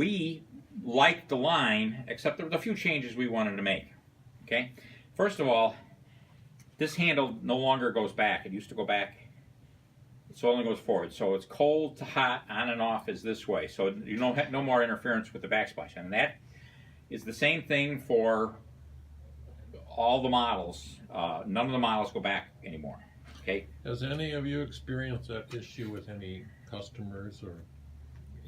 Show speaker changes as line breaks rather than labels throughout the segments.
we liked the line, except there were a few changes we wanted to make. Okay, first of all, this handle no longer goes back. It used to go back. It only goes forward. So it's cold to hot, on and off is this way. So you have no more interference with the backsplash. And that is the same thing for all the models. None of the models go back anymore. Okay.
Has any of you experienced that issue with any customers or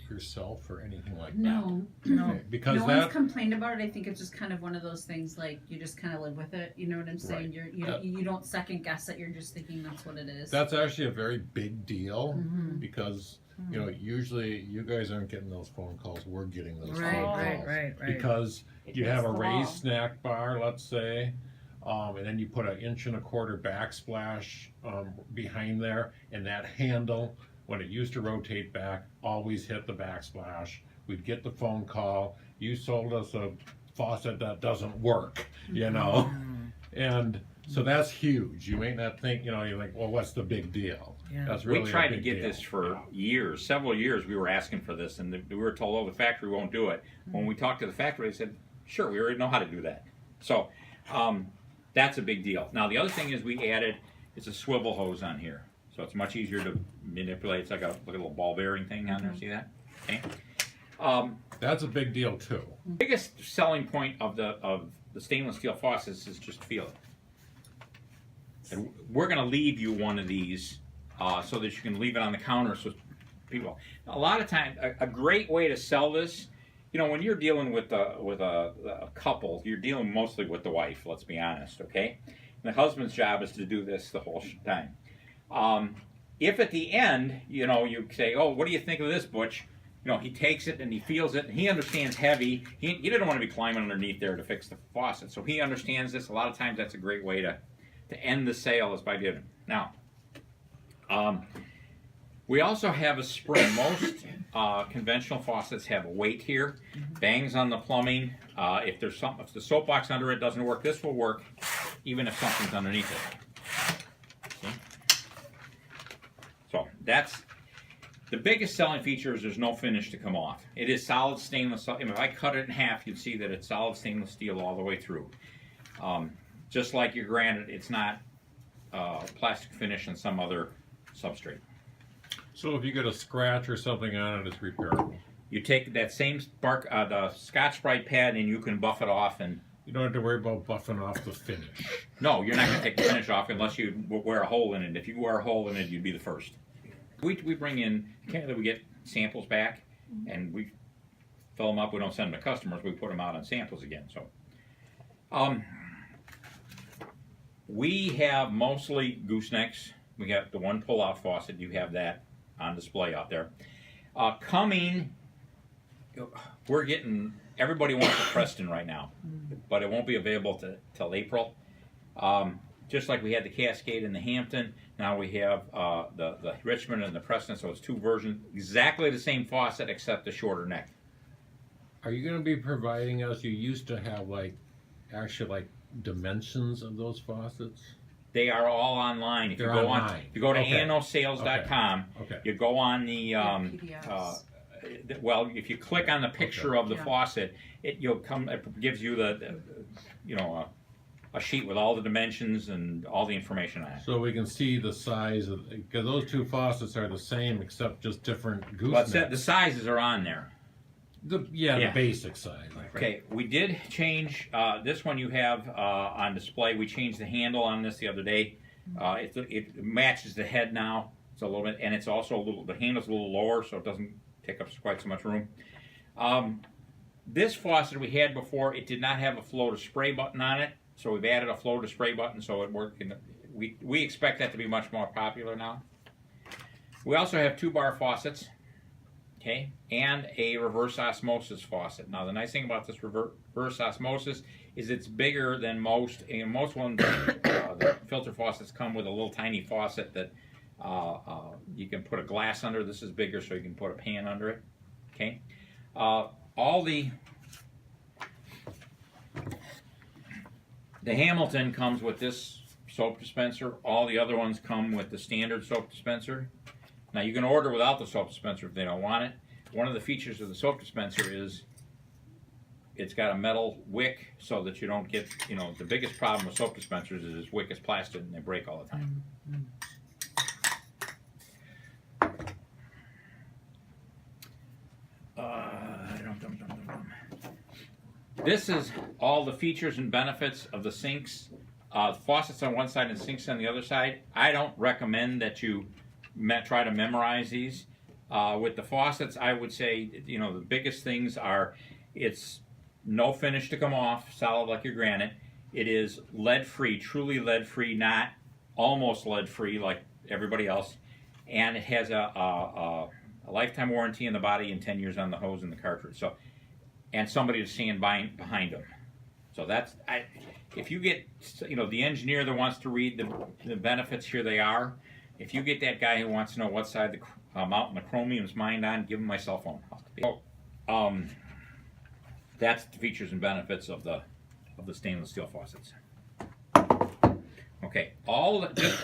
yourself or anything like that?
No.
Okay, because
no
that
one's complained about it. I think it's just kind of one of those things, like you just kind of live with it. You know what I'm saying?
Right.
You don't second guess it. You're just thinking that's what it is.
that's actually a very big deal because you know, usually you guys aren't getting those phone calls. We're getting those phone calls
right.
because you have a
the
raised
law.
snack bar, let's say, and then you put an 1.25 inch backsplash behind there, and that handle, when it used to rotate back, always hit the backsplash. We'd get the phone call, you sold us a faucet that doesn't work, you know? And so that's huge. You may not think, you know, you're like, well, what's the big deal?
Yeah.
That's really
We tried
a
to
big
get
deal.
this for years, several years. We were asking for this, and we were told, "Oh, the factory won't do it." When we talked to the factory, they said, "Sure, we already know how to do that." So that's a big deal. Now the other thing is we added is a swivel hose on here, so it's much easier to manipulate. It's like a little ball bearing thing on there. See that? Okay.
That's a big deal too.
Biggest selling point of the stainless steel faucets is just feel it. And we're going to leave you one of these so that you can leave it on the counter so people. A lot of times, a great way to sell this, you know, when you're dealing with a couple, you're dealing mostly with the wife. Let's be honest, okay? And the husband's job is to do this the whole time. If at the end, you know, you say, "Oh, what do you think of this, Butch?" You know, he takes it and he feels it and he understands heavy. He didn't want to be climbing underneath there to fix the faucet, so he understands this. A lot of times, that's a great way to end the sale is by doing it. Now, we also have a spring. Most conventional faucets have a weight here, bangs on the plumbing. If the soapbox under it doesn't work, this will work, even if something's underneath it. See? So that's the biggest selling feature. Is there's no finish to come off. It is solid stainless. If I cut it in half, you'd see that it's solid stainless steel all the way through. Just like your granite, it's not plastic finish and some other substrate.
So if you get a scratch or something on it, it's repairable.
You take that same the Scotch-Brite pad and you can buff it off, and
You don't have to worry about buffing off the finish.
no, you're not going to take the finish off unless you wear a hole in it. If you wear a hole in it, you'd be the first. We bring in, we get samples back, and we fill them up. We don't send them to customers. We put them out on samples again. So, we have mostly goosenecks. We got the one pull-out faucet. You have that on display out there. Coming, we're getting, everybody wants a Preston right now, but it won't be available till April. Just like we had the Cascade and the Hampton, now we have the Richmond and the Preston, so it's two versions. Exactly the same faucet except the shorter neck.
Are you going to be providing us, you used to have actually dimensions of those faucets?
They are all online. If
They're
you go
online.
if you go to
Okay.
anosales.com,
Okay.
you go on the
PDFs.
well, if you click on the picture of the
Yeah.
faucet, it gives you the a sheet with all the dimensions and all the information on it.
So we can see the size of, because those two faucets are the same except just different
But the
goosenecks.
sizes are on there.
The
Yeah.
basic size.
Okay, we did change this one you have on display. We changed the handle on this the other day. It matches the head now. It's a little bit, and it's also the handle's a little lower, so it doesn't take up quite so much room. This faucet we had before, it did not have a flow to spray button on it, so we've added a flow to spray button, so it worked. We expect that to be much more popular now. We also have 2-bar faucets. Okay, and a reverse osmosis faucet. Now, the nice thing about this reverse osmosis is it's bigger than most. And most ones, the filter faucets come with a little tiny faucet that you can put a glass under. This is bigger, so you can put a pan under it. Okay, all the Hamilton comes with this soap dispenser. All the other ones come with the standard soap dispenser. Now, you can order without the soap dispenser if they don't want it. one of the features of the soap dispenser is it's got a metal wick so that you don't get, you know, the biggest problem with soap dispensers is wick is plastic and they break all the time. This is all the features and benefits of the sinks. Faucets on one side and sinks on the other side. I don't recommend that you try to memorize these. With the faucets, I would say, you know, the biggest things are it's no finish to come off, solid like your granite. It is lead-free, truly lead-free, not almost lead-free like everybody else. And it has a lifetime warranty in the body and 10 years on the hose and the cartridge. So, and somebody to stand behind them. So that's, if you get, you know, the engineer that wants to read the benefits, here they are. If you get that guy who wants to know what side the mountain the chromium's mined on, give him my cell phone. So, that's the features and benefits of the stainless steel faucets. Okay,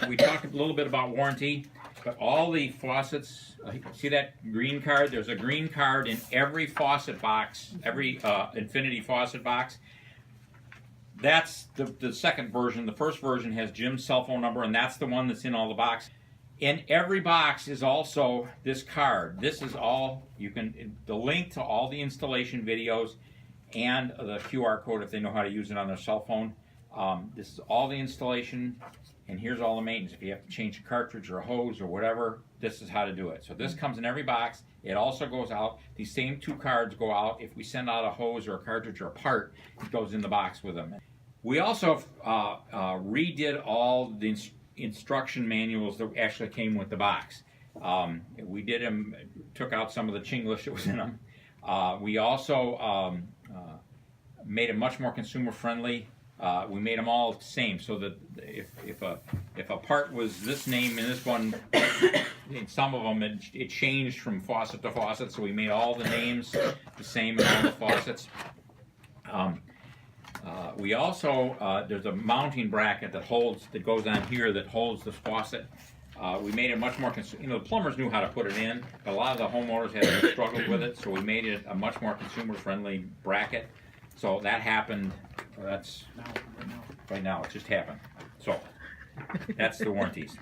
we talked a little bit about warranty, but all the faucets, see that green card? There's a green card in every faucet box, every Infinity faucet box. That's the second version. The first version has Jim's cell phone number, and that's the one that's in all the boxes. In every box is also this card. This is all, the link to all the installation videos and the QR code if they know how to use it on their cell phone. This is all the installation, and here's all the maintenance. If you have to change a cartridge or a hose or whatever, this is how to do it. So this comes in every box. It also goes out. These same two cards go out. If we send out a hose or a cartridge or a part, it goes in the box with them. We also redid all the instruction manuals that actually came with the box. We did them, took out some of the Chinglish that was in them. We also made it much more consumer friendly. We made them all the same, so that if a part was this name and this one, in some of them it changed from faucet to faucet. So we made all the names the same in all the faucets. We also there's a mounting bracket that goes on here that holds the faucet. We made it much more, the plumbers knew how to put it in, but a lot of the homeowners had struggled with it, so we made it a much more consumer-friendly bracket. So that happened, that's, right now, it just happened. So, that's the warranties.